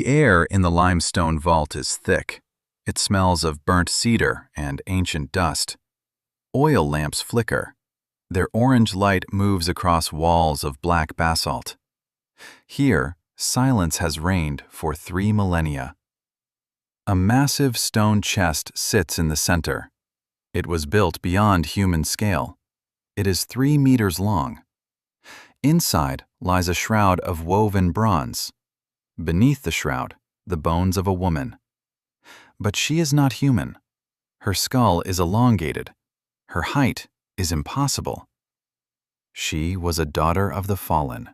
The air in the limestone vault is thick. It smells of burnt cedar and ancient dust. Oil lamps flicker. Their orange light moves across walls of black basalt. Here, silence has reigned for 3 millennia. A massive stone chest sits in the center. It was built beyond human scale. It is 3 meters long. Inside lies a shroud of woven bronze. Beneath the shroud, the bones of a woman. But she is not human. Her skull is elongated. Her height is impossible. She was a daughter of the fallen.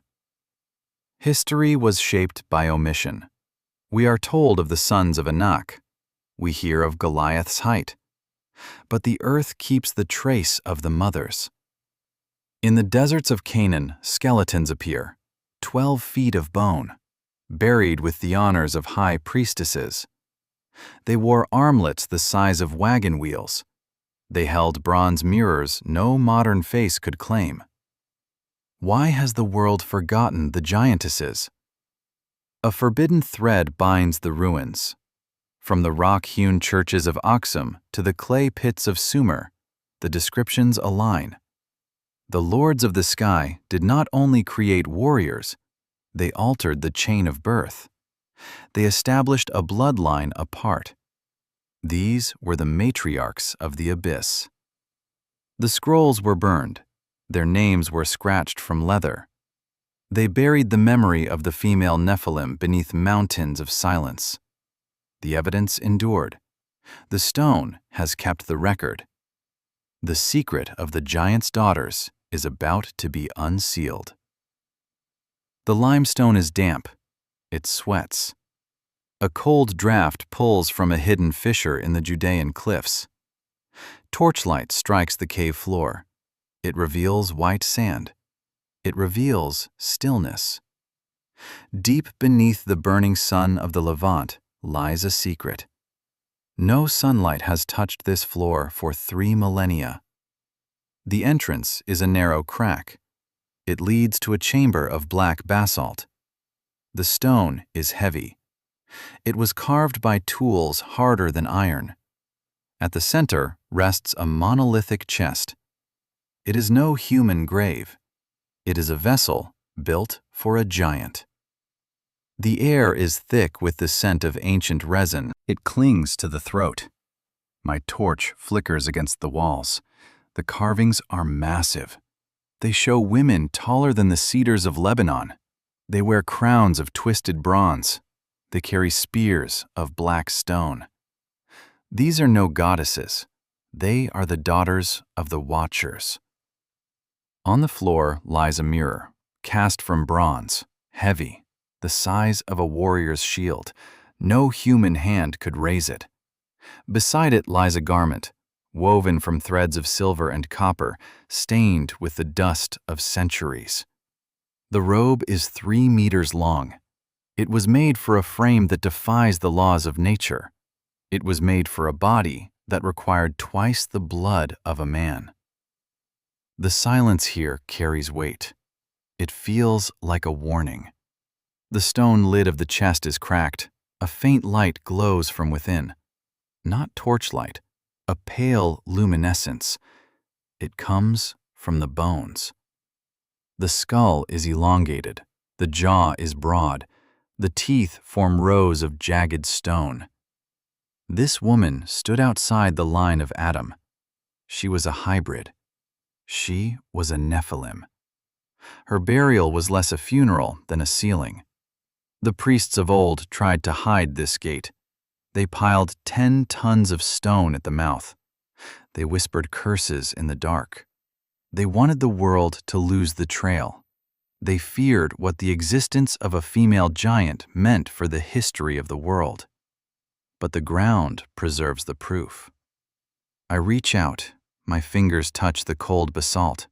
History was shaped by omission. We are told of the sons of Enoch. We hear of Goliath's height. But the earth keeps the trace of the mothers. In the deserts of Canaan, skeletons appear, 12 feet of bone, buried with the honors of high priestesses. They wore armlets the size of wagon wheels. They held bronze mirrors no modern face could claim. Why has the world forgotten the giantesses? A forbidden thread binds the ruins. From the rock-hewn churches of Aksum to the clay pits of Sumer, the descriptions align. The lords of the sky did not only create warriors, they altered the chain of birth. They established a bloodline apart. These were the matriarchs of the abyss. The scrolls were burned. Their names were scratched from leather. They buried the memory of the female Nephilim beneath mountains of silence. The evidence endured. The stone has kept the record. The secret of the giant's daughters is about to be unsealed. The limestone is damp. It sweats. A cold draft pulls from a hidden fissure in the Judean cliffs. Torchlight strikes the cave floor. It reveals white sand. It reveals stillness. Deep beneath the burning sun of the Levant lies a secret. No sunlight has touched this floor for 3 millennia. The entrance is a narrow crack. It leads to a chamber of black basalt. The stone is heavy. It was carved by tools harder than iron. At the center rests a monolithic chest. It is no human grave. It is a vessel built for a giant. The air is thick with the scent of ancient resin. It clings to the throat. My torch flickers against the walls. The carvings are massive. They show women taller than the cedars of Lebanon. They wear crowns of twisted bronze. They carry spears of black stone. These are no goddesses. They are the daughters of the Watchers. On the floor lies a mirror, cast from bronze, heavy, the size of a warrior's shield. No human hand could raise it. Beside it lies a garment, woven from threads of silver and copper, stained with the dust of centuries. The robe is 3 meters long. It was made for a frame that defies the laws of nature. It was made for a body that required twice the blood of a man. The silence here carries weight. It feels like a warning. The stone lid of the chest is cracked. A faint light glows from within. Not torchlight, a pale luminescence. It comes from the bones. The skull is elongated. The jaw is broad. The teeth form rows of jagged stone. This woman stood outside the line of Adam. She was a hybrid. She was a Nephilim. Her burial was less a funeral than a sealing. The priests of old tried to hide this gate. They piled 10 tons of stone at the mouth. They whispered curses in the dark. They wanted the world to lose the trail. They feared what the existence of a female giant meant for the history of the world. But the ground preserves the proof. I reach out. My fingers touch the cold basalt.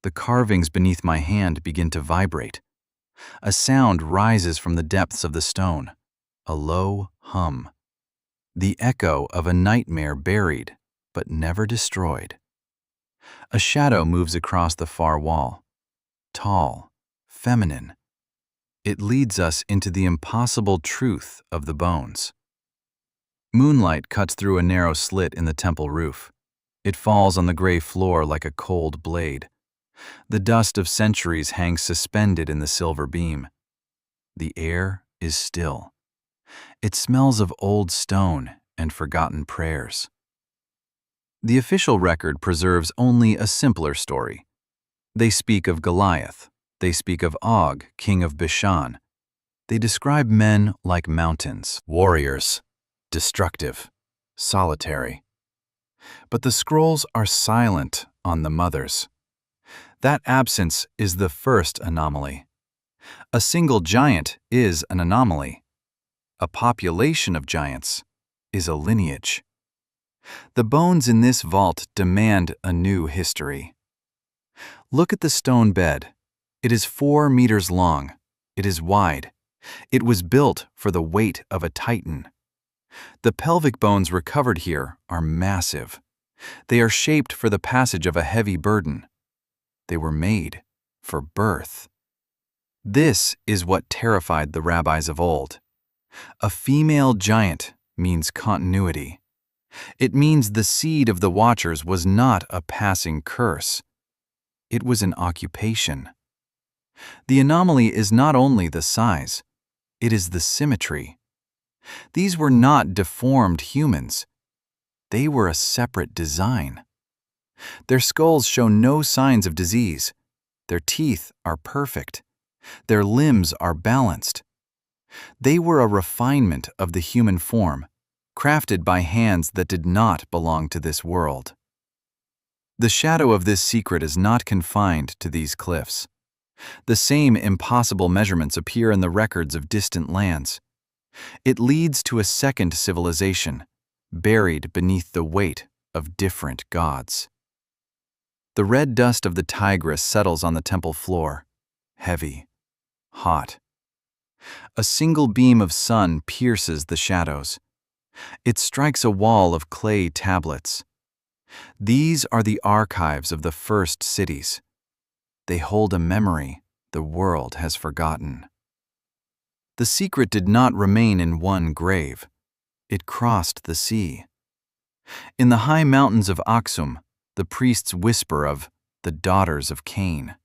The carvings beneath my hand begin to vibrate. A sound rises from the depths of the stone, a low hum. The echo of a nightmare buried, but never destroyed. A shadow moves across the far wall, tall, feminine. It leads us into the impossible truth of the bones. Moonlight cuts through a narrow slit in the temple roof. It falls on the gray floor like a cold blade. The dust of centuries hangs suspended in the silver beam. The air is still. It smells of old stone and forgotten prayers. The official record preserves only a simpler story. They speak of Goliath. They speak of Og, king of Bashan. They describe men like mountains, warriors, destructive, solitary. But the scrolls are silent on the mothers. That absence is the first anomaly. A single giant is an anomaly. A population of giants is a lineage. The bones in this vault demand a new history. Look at the stone bed. It is 4 meters long. It is wide. It was built for the weight of a titan. The pelvic bones recovered here are massive. They are shaped for the passage of a heavy burden. They were made for birth. This is what terrified the rabbis of old. A female giant means continuity. It means the seed of the Watchers was not a passing curse. It was an occupation. The anomaly is not only the size, it is the symmetry. These were not deformed humans. They were a separate design. Their skulls show no signs of disease. Their teeth are perfect. Their limbs are balanced. They were a refinement of the human form, crafted by hands that did not belong to this world. The shadow of this secret is not confined to these cliffs. The same impossible measurements appear in the records of distant lands. It leads to a second civilization, buried beneath the weight of different gods. The red dust of the Tigris settles on the temple floor, heavy, hot. A single beam of sun pierces the shadows. It strikes a wall of clay tablets. These are the archives of the first cities. They hold a memory the world has forgotten. The secret did not remain in one grave. It crossed the sea. In the high mountains of Aksum, the priests whisper of the daughters of Cain.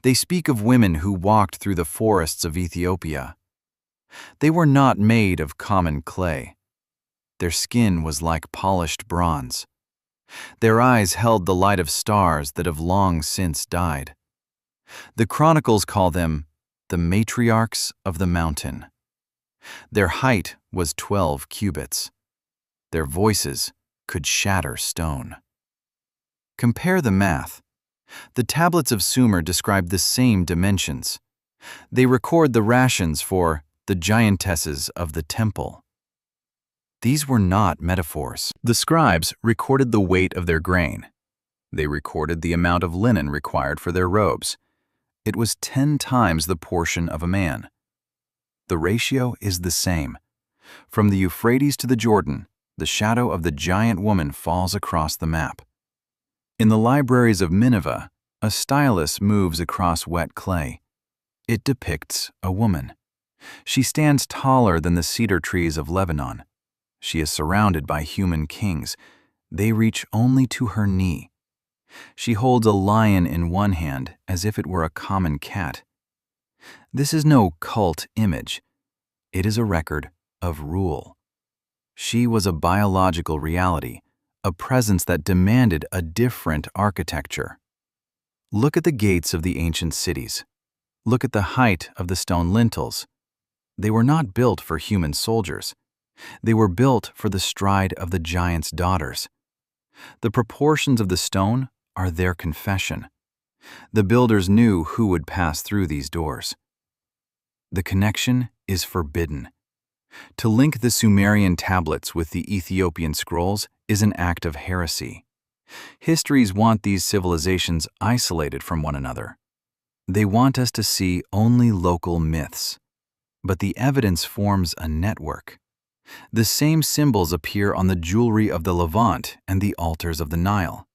They speak of women who walked through the forests of Ethiopia. They were not made of common clay. Their skin was like polished bronze. Their eyes held the light of stars that have long since died. The chronicles call them the Matriarchs of the mountain. Their height was 12 cubits. Their voices could shatter stone. Compare the math. The tablets of Sumer describe the same dimensions. They record the rations for the Giantesses of the temple. These were not metaphors. The scribes recorded the weight of their grain. They recorded the amount of linen required for their robes. It was 10 times the portion of a man. The ratio is the same. From the Euphrates to the Jordan, the shadow of the giant woman falls across the map. In the libraries of Nineveh, a stylus moves across wet clay. It depicts a woman. She stands taller than the cedar trees of Lebanon. She is surrounded by human kings. They reach only to her knee. She holds a lion in one hand as if it were a common cat. This is no cult image. It is a record of rule. She was a biological reality, a presence that demanded a different architecture. Look at the gates of the ancient cities. Look at the height of the stone lintels. They were not built for human soldiers. They were built for the stride of the giant's daughters. The proportions of the stone are their confession. The builders knew who would pass through these doors. The connection is forbidden. To link the Sumerian tablets with the Ethiopian scrolls is an act of heresy. Histories want these civilizations isolated from one another. They want us to see only local myths. But the evidence forms a network. The same symbols appear on the jewelry of the Levant and the altars of the Nile.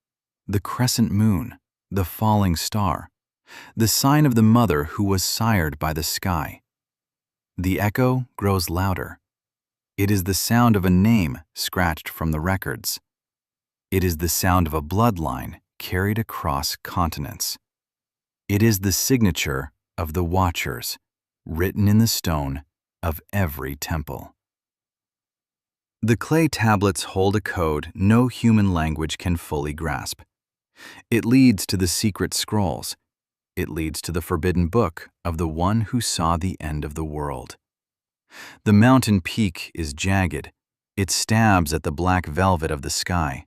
The crescent moon, the falling star, the sign of the mother who was sired by the sky. The echo grows louder. It is the sound of a name scratched from the records. It is the sound of a bloodline carried across continents. It is the signature of the Watchers, written in the stone of every temple. The clay tablets hold a code no human language can fully grasp. It leads to the secret scrolls. It leads to the forbidden book of the one who saw the end of the world. The mountain peak is jagged. It stabs at the black velvet of the sky.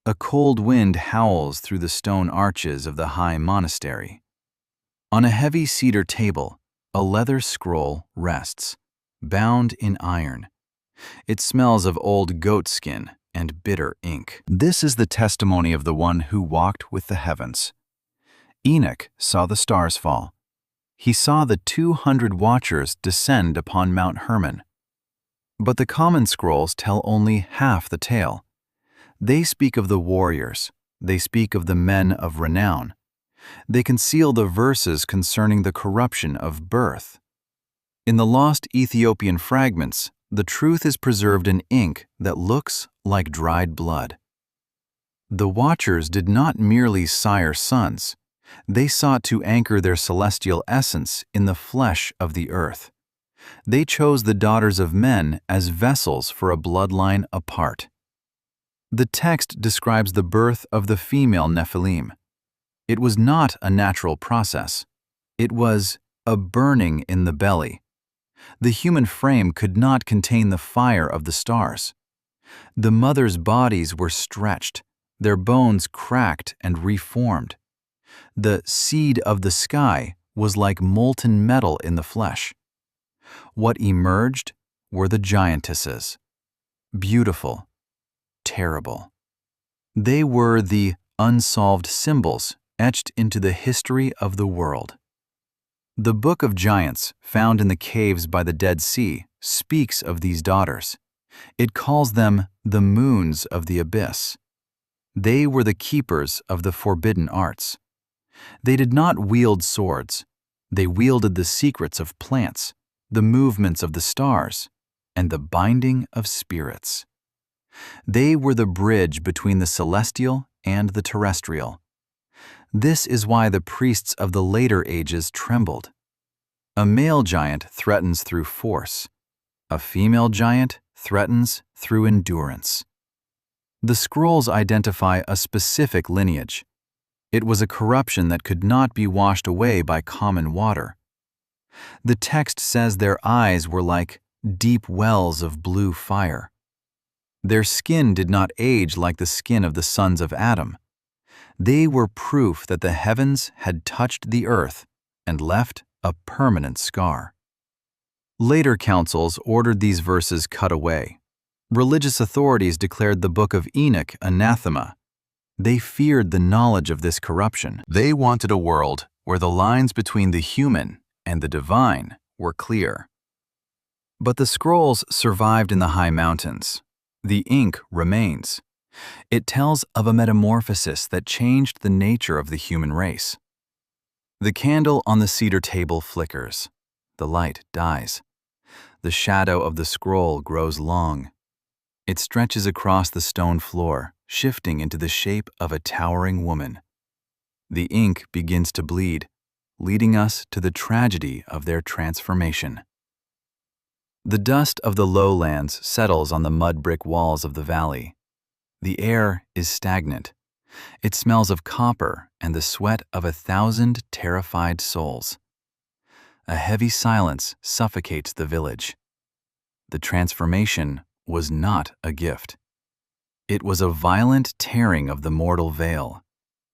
A cold wind howls through the stone arches of the high monastery. On a heavy cedar table, a leather scroll rests, bound in iron. It smells of old goat skin and bitter ink. This is the testimony of the one who walked with the heavens. Enoch saw the stars fall. He saw the 200 watchers descend upon Mount Hermon. But the common scrolls tell only half the tale. They speak of the warriors. They speak of the men of renown. They conceal the verses concerning the corruption of birth. In the lost Ethiopian fragments, the truth is preserved in ink that looks like dried blood. The Watchers did not merely sire sons. They sought to anchor their celestial essence in the flesh of the earth. They chose the daughters of men as vessels for a bloodline apart. The text describes the birth of the female Nephilim. It was not a natural process. It was a burning in the belly. The human frame could not contain the fire of the stars. The mothers' bodies were stretched, their bones cracked and reformed. The seed of the sky was like molten metal in the flesh. What emerged were the Giantesses. Beautiful, terrible. They were the unsolved symbols etched into the history of the world. The Book of Giants, found in the caves by the Dead Sea, speaks of these daughters. It calls them the moons of the abyss. They were the keepers of the forbidden arts. They did not wield swords. They wielded the secrets of plants, the movements of the stars, and the binding of spirits. They were the bridge between the celestial and the terrestrial. This is why the priests of the later ages trembled. A male giant threatens through force. A female giant threatens through endurance. The scrolls identify a specific lineage. It was a corruption that could not be washed away by common water. The text says their eyes were like deep wells of blue fire. Their skin did not age like the skin of the sons of Adam. They were proof that the heavens had touched the earth and left a permanent scar. Later councils ordered these verses cut away. Religious authorities declared the Book of Enoch anathema. They feared the knowledge of this corruption. They wanted a world where the lines between the human and the divine were clear. But the scrolls survived in the high mountains. The ink remains. It tells of a metamorphosis that changed the nature of the human race. The candle on the cedar table flickers. The light dies. The shadow of the scroll grows long. It stretches across the stone floor, shifting into the shape of a towering woman. The ink begins to bleed, leading us to the tragedy of their transformation. The dust of the lowlands settles on the mud brick walls of the valley. The air is stagnant. It smells of copper and the sweat of 1,000 terrified souls. A heavy silence suffocates the village. The transformation was not a gift. It was a violent tearing of the mortal veil.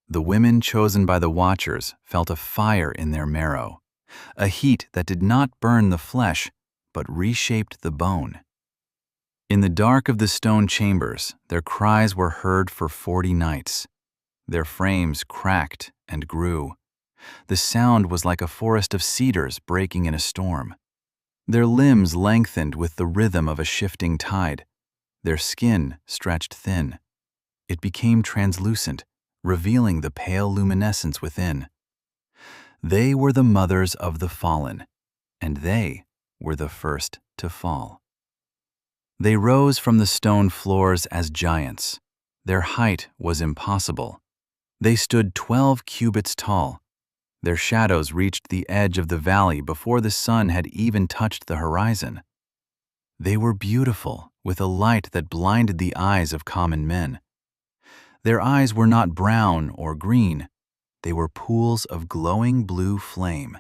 The women chosen by the Watchers felt a fire in their marrow, a heat that did not burn the flesh, but reshaped the bone. In the dark of the stone chambers, their cries were heard for 40 nights. Their frames cracked and grew. The sound was like a forest of cedars breaking in a storm. Their limbs lengthened with the rhythm of a shifting tide. Their skin stretched thin. It became translucent, revealing the pale luminescence within. They were the mothers of the fallen, and they were the first to fall. They rose from the stone floors as giants. Their height was impossible. They stood 12 cubits tall. Their shadows reached the edge of the valley before the sun had even touched the horizon. They were beautiful, with a light that blinded the eyes of common men. Their eyes were not brown or green. They were pools of glowing blue flame.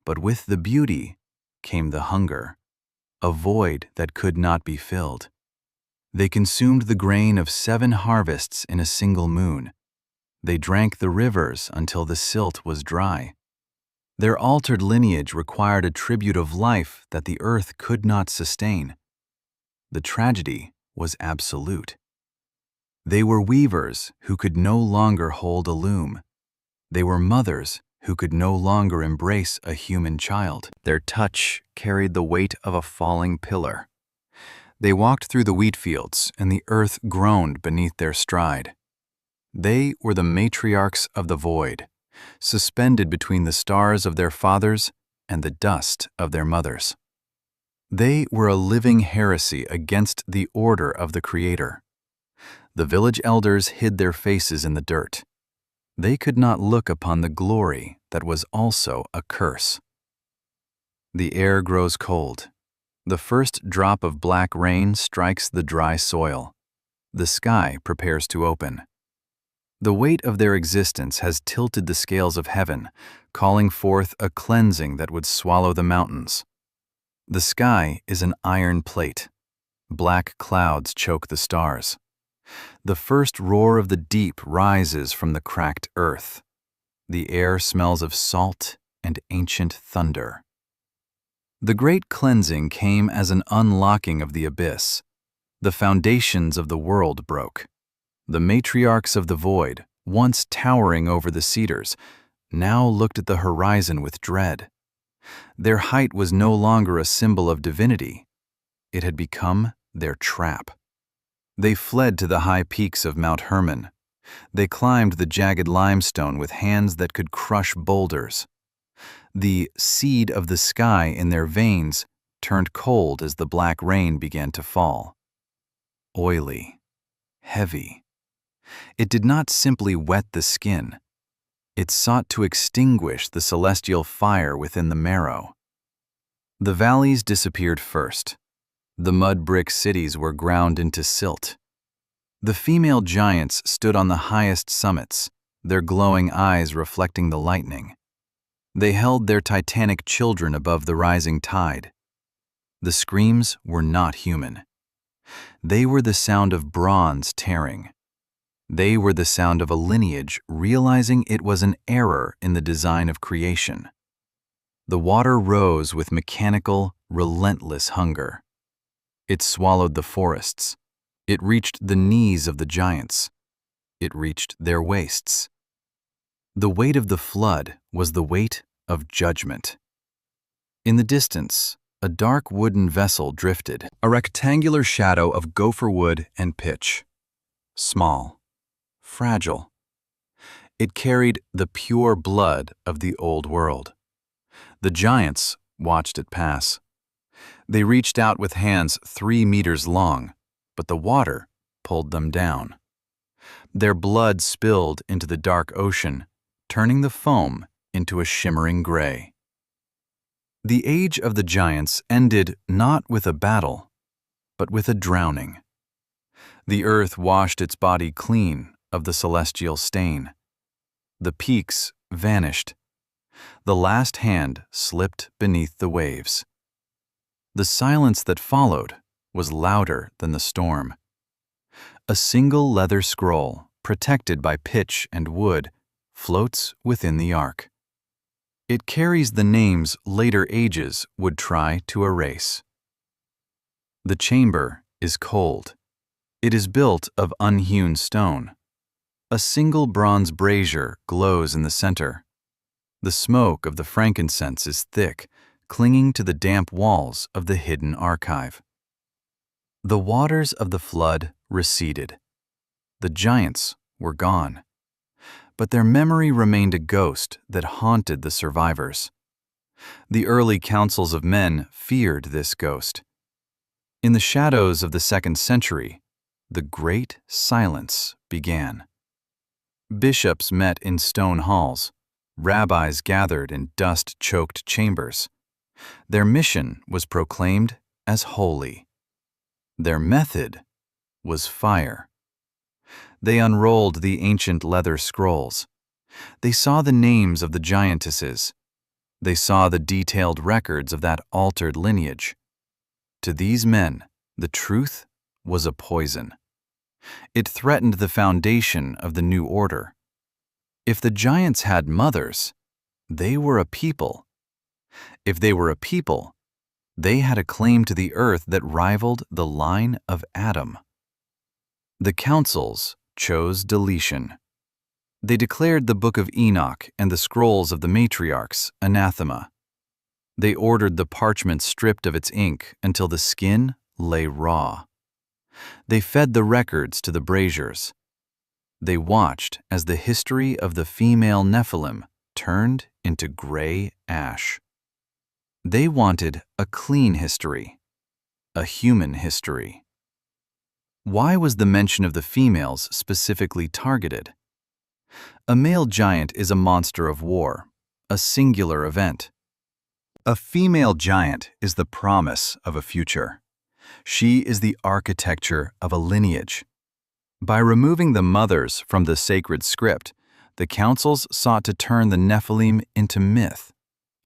But with the beauty came the hunger, a void that could not be filled. They consumed the grain of 7 harvests in a single moon. They drank the rivers until the silt was dry. Their altered lineage required a tribute of life that the earth could not sustain. The tragedy was absolute. They were weavers who could no longer hold a loom. They were mothers who could no longer embrace a human child. Their touch carried the weight of a falling pillar. They walked through the wheat fields, and the earth groaned beneath their stride. They were the matriarchs of the void, suspended between the stars of their fathers and the dust of their mothers. They were a living heresy against the order of the Creator. The village elders hid their faces in the dirt. They could not look upon the glory that was also a curse. The air grows cold. The first drop of black rain strikes the dry soil. The sky prepares to open. The weight of their existence has tilted the scales of heaven, calling forth a cleansing that would swallow the mountains. The sky is an iron plate. Black clouds choke the stars. The first roar of the deep rises from the cracked earth. The air smells of salt and ancient thunder. The great cleansing came as an unlocking of the abyss. The foundations of the world broke. The matriarchs of the void, once towering over the cedars, now looked at the horizon with dread. Their height was no longer a symbol of divinity. It had become their trap. They fled to the high peaks of Mount Hermon. They climbed the jagged limestone with hands that could crush boulders. The seed of the sky in their veins turned cold as the black rain began to fall. Oily, heavy. It did not simply wet the skin. It sought to extinguish the celestial fire within the marrow. The valleys disappeared first. The mud brick cities were ground into silt. The female giants stood on the highest summits, their glowing eyes reflecting the lightning. They held their titanic children above the rising tide. The screams were not human. They were the sound of bronze tearing. They were the sound of a lineage realizing it was an error in the design of creation. The water rose with mechanical, relentless hunger. It swallowed the forests. It reached the knees of the giants. It reached their waists. The weight of the flood was the weight of judgment. In the distance, a dark wooden vessel drifted, a rectangular shadow of gopher wood and pitch. Small, fragile. It carried the pure blood of the old world. The giants watched it pass. They reached out with hands 3 meters long, but the water pulled them down. Their blood spilled into the dark ocean, turning the foam into a shimmering gray. The age of the giants ended not with a battle, but with a drowning. The earth washed its body clean of the celestial stain. The peaks vanished. The last hand slipped beneath the waves. The silence that followed was louder than the storm. A single leather scroll, protected by pitch and wood, floats within the ark. It carries the names later ages would try to erase. The chamber is cold. It is built of unhewn stone. A single bronze brazier glows in the center. The smoke of the frankincense is thick, clinging to the damp walls of the hidden archive. The waters of the flood receded. The giants were gone. but their memory remained a ghost that haunted the survivors. The early councils of men feared this ghost. In the shadows of the 2nd century, the Great Silence began. Bishops met in stone halls. Rabbis gathered in dust-choked chambers. Their mission was proclaimed as holy. Their method was fire. They unrolled the ancient leather scrolls. They saw the names of the giantesses. They saw the detailed records of that altered lineage. To these men, the truth was a poison. It threatened the foundation of the new order. If the giants had mothers, they were a people. If they were a people, they had a claim to the earth that rivaled the line of Adam. The councils chose deletion. They declared the Book of Enoch and the scrolls of the Matriarchs anathema. They ordered the parchment stripped of its ink until the skin lay raw. They fed the records to the braziers. They watched as the history of the female Nephilim turned into gray ash. They wanted a clean history, a human history. Why was the mention of the females specifically targeted? A male giant is a monster of war, a singular event. A female giant is the promise of a future. She is the architecture of a lineage. By removing the mothers from the sacred script, the councils sought to turn the Nephilim into myth,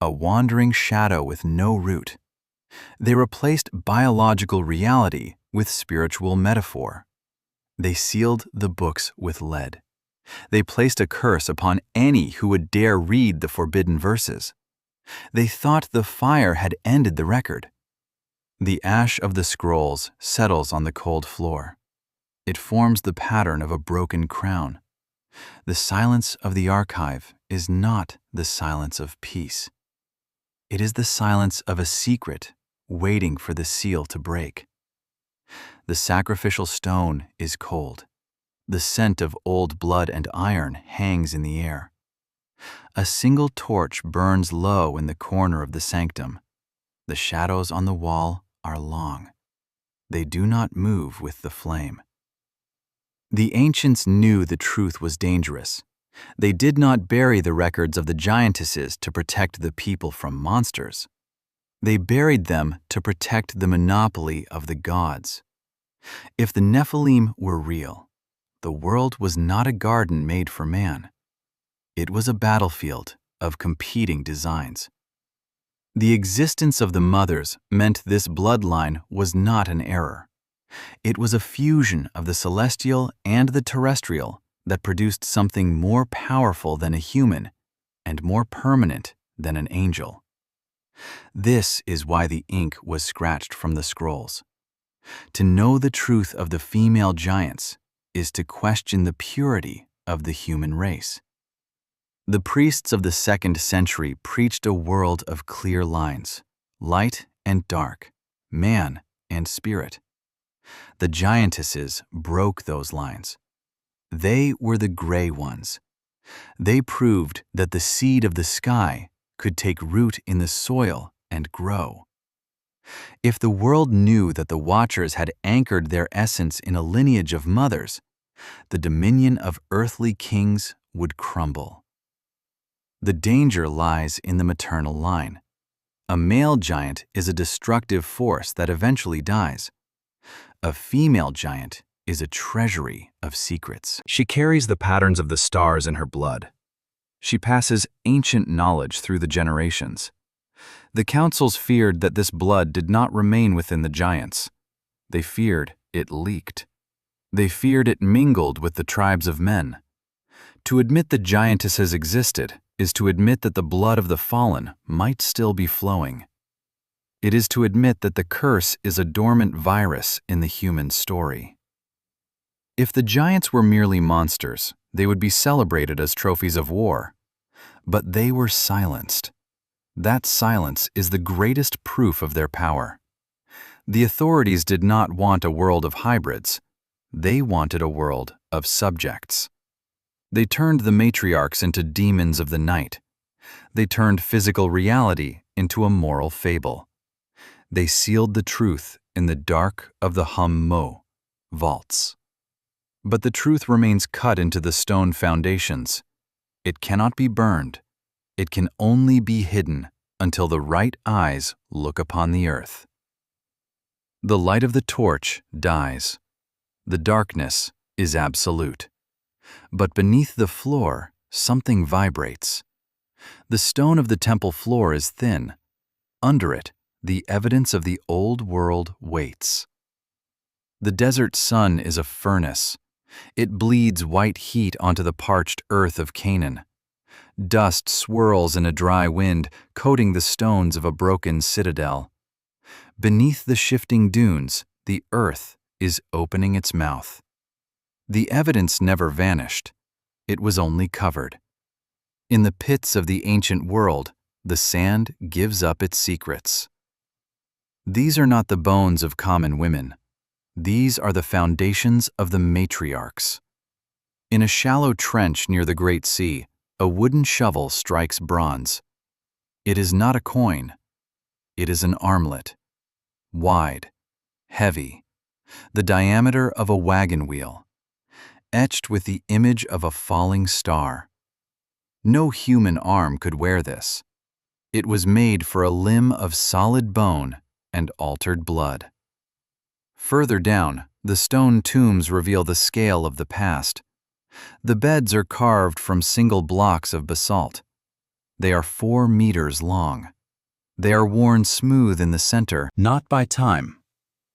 a wandering shadow with no root. They replaced biological reality with spiritual metaphor. They sealed the books with lead. They placed a curse upon any who would dare read the forbidden verses. They thought the fire had ended the record. The ash of the scrolls settles on the cold floor. It forms the pattern of a broken crown. The silence of the archive is not the silence of peace. It is the silence of a secret waiting for the seal to break. The sacrificial stone is cold. The scent of old blood and iron hangs in the air. A single torch burns low in the corner of the sanctum. The shadows on the wall are long. They do not move with the flame. The ancients knew the truth was dangerous. They did not bury the records of the giantesses to protect the people from monsters. They buried them to protect the monopoly of the gods. If the Nephilim were real, the world was not a garden made for man. It was a battlefield of competing designs. The existence of the mothers meant this bloodline was not an error. It was a fusion of the celestial and the terrestrial that produced something more powerful than a human and more permanent than an angel. This is why the ink was scratched from the scrolls. To know the truth of the female giants is to question the purity of the human race. The priests of the 2nd century preached a world of clear lines, light and dark, man and spirit. The giantesses broke those lines. They were the gray ones. They proved that the seed of the sky could take root in the soil and grow. If the world knew that the Watchers had anchored their essence in a lineage of mothers, the dominion of earthly kings would crumble. The danger lies in the maternal line. A male giant is a destructive force that eventually dies. A female giant is a treasury of secrets. She carries the patterns of the stars in her blood. She passes ancient knowledge through the generations. The councils feared that this blood did not remain within the giants. They feared it leaked. They feared it mingled with the tribes of men. To admit the giantesses existed is to admit that the blood of the fallen might still be flowing. It is to admit that the curse is a dormant virus in the human story. If the giants were merely monsters, they would be celebrated as trophies of war. But they were silenced. That silence is the greatest proof of their power. The authorities did not want a world of hybrids. They wanted a world of subjects. They turned the matriarchs into demons of the night. They turned physical reality into a moral fable. They sealed the truth in the dark of the Hum-Mo vaults. But the truth remains cut into the stone foundations. It cannot be burned. It can only be hidden until the right eyes look upon the earth. The light of the torch dies. The darkness is absolute. But beneath the floor, something vibrates. The stone of the temple floor is thin. Under it, the evidence of the old world waits. The desert sun is a furnace. It bleeds white heat onto the parched earth of Canaan. Dust swirls in a dry wind, coating the stones of a broken citadel. Beneath the shifting dunes, the earth is opening its mouth. The evidence never vanished. It was only covered. In the pits of the ancient world, the sand gives up its secrets. These are not the bones of common women. These are the foundations of the matriarchs. In a shallow trench near the Great Sea, a wooden shovel strikes bronze. It is not a coin. It is an armlet. Wide, heavy, the diameter of a wagon wheel, etched with the image of a falling star. No human arm could wear this. It was made for a limb of solid bone and altered blood. Further down, the stone tombs reveal the scale of the past. The beds are carved from single blocks of basalt. They are 4 meters long. They are worn smooth in the center, not by time,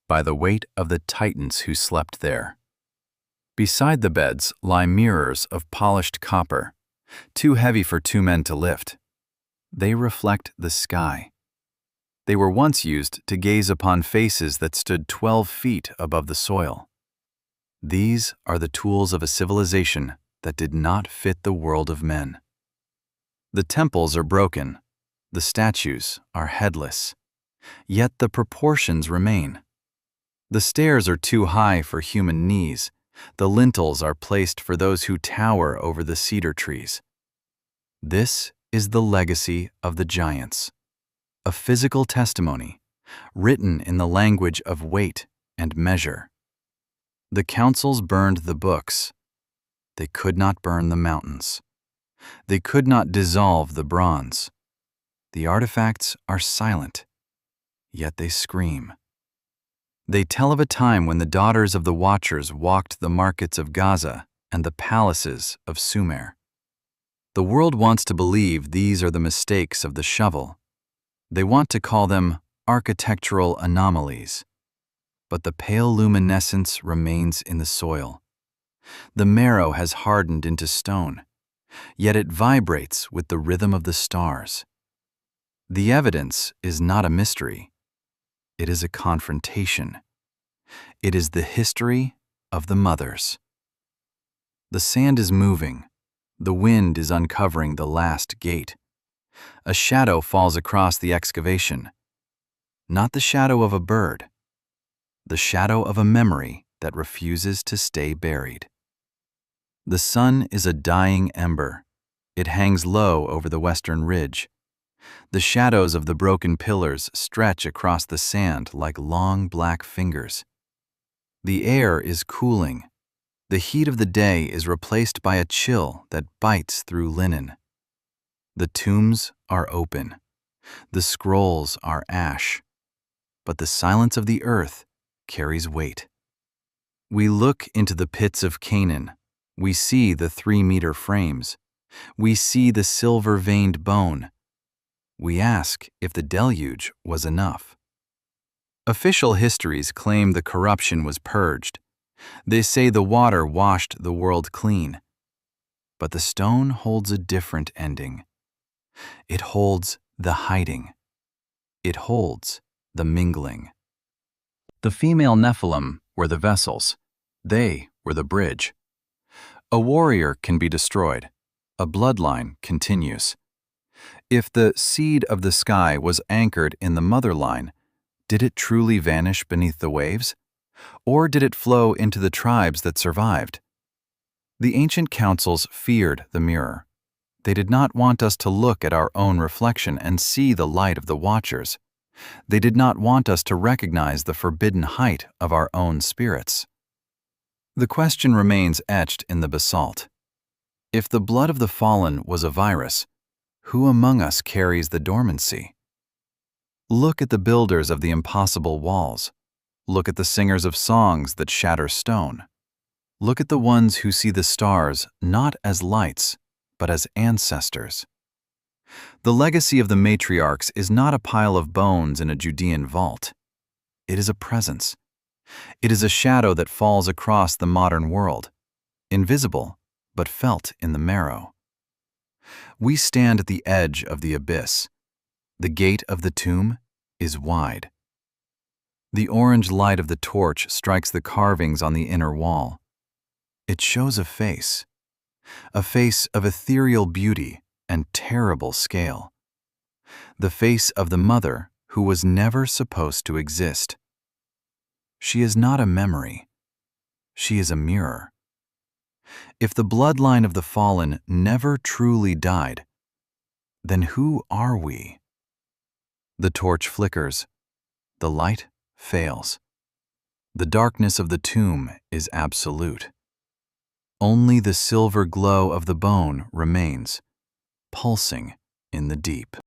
by the weight of the titans who slept there. Beside the beds lie mirrors of polished copper, too heavy for 2 men to lift. They reflect the sky. They were once used to gaze upon faces that stood 12 feet above the soil. These are the tools of a civilization that did not fit the world of men. The temples are broken. The statues are headless. Yet the proportions remain. The stairs are too high for human knees. The lintels are placed for those who tower over the cedar trees. This is the legacy of the giants, a physical testimony, written in the language of weight and measure. The councils burned the books. They could not burn the mountains. They could not dissolve the bronze. The artifacts are silent, yet they scream. They tell of a time when the daughters of the Watchers walked the markets of Gaza and the palaces of Sumer. The world wants to believe these are the mistakes of the shovel. They want to call them architectural anomalies. But the pale luminescence remains in the soil. The marrow has hardened into stone, yet it vibrates with the rhythm of the stars. The evidence is not a mystery. It is a confrontation. It is the history of the mothers. The sand is moving. The wind is uncovering the last gate. A shadow falls across the excavation. Not the shadow of a bird. The shadow of a memory that refuses to stay buried. The sun is a dying ember. It hangs low over the western ridge. The shadows of the broken pillars stretch across the sand like long black fingers. The air is cooling. The heat of the day is replaced by a chill that bites through linen. The tombs are open. The scrolls are ash. But the silence of the earth carries weight. We look into the pits of Canaan. We see the 3-meter frames. We see the silver-veined bone. We ask if the deluge was enough. Official histories claim the corruption was purged. They say the water washed the world clean. But the stone holds a different ending. It holds the hiding. It holds the mingling. The female Nephilim were the vessels. They were the bridge. A warrior can be destroyed. A bloodline continues. If the seed of the sky was anchored in the mother line, did it truly vanish beneath the waves? Or did it flow into the tribes that survived? The ancient councils feared the mirror. They did not want us to look at our own reflection and see the light of the watchers. They did not want us to recognize the forbidden height of our own spirits. The question remains etched in the basalt. If the blood of the fallen was a virus, who among us carries the dormancy? Look at the builders of the impossible walls. Look at the singers of songs that shatter stone. Look at the ones who see the stars not as lights, but as ancestors. The legacy of the matriarchs is not a pile of bones in a Judean vault. It is a presence. It is a shadow that falls across the modern world, invisible, but felt in the marrow. We stand at the edge of the abyss. The gate of the tomb is wide. The orange light of the torch strikes the carvings on the inner wall. It shows a face of ethereal beauty and terrible scale. The face of the mother who was never supposed to exist. She is not a memory. She is a mirror. If the bloodline of the fallen never truly died, then who are we? The torch flickers. The light fails. The darkness of the tomb is absolute. Only the silver glow of the bone remains, pulsing in the deep.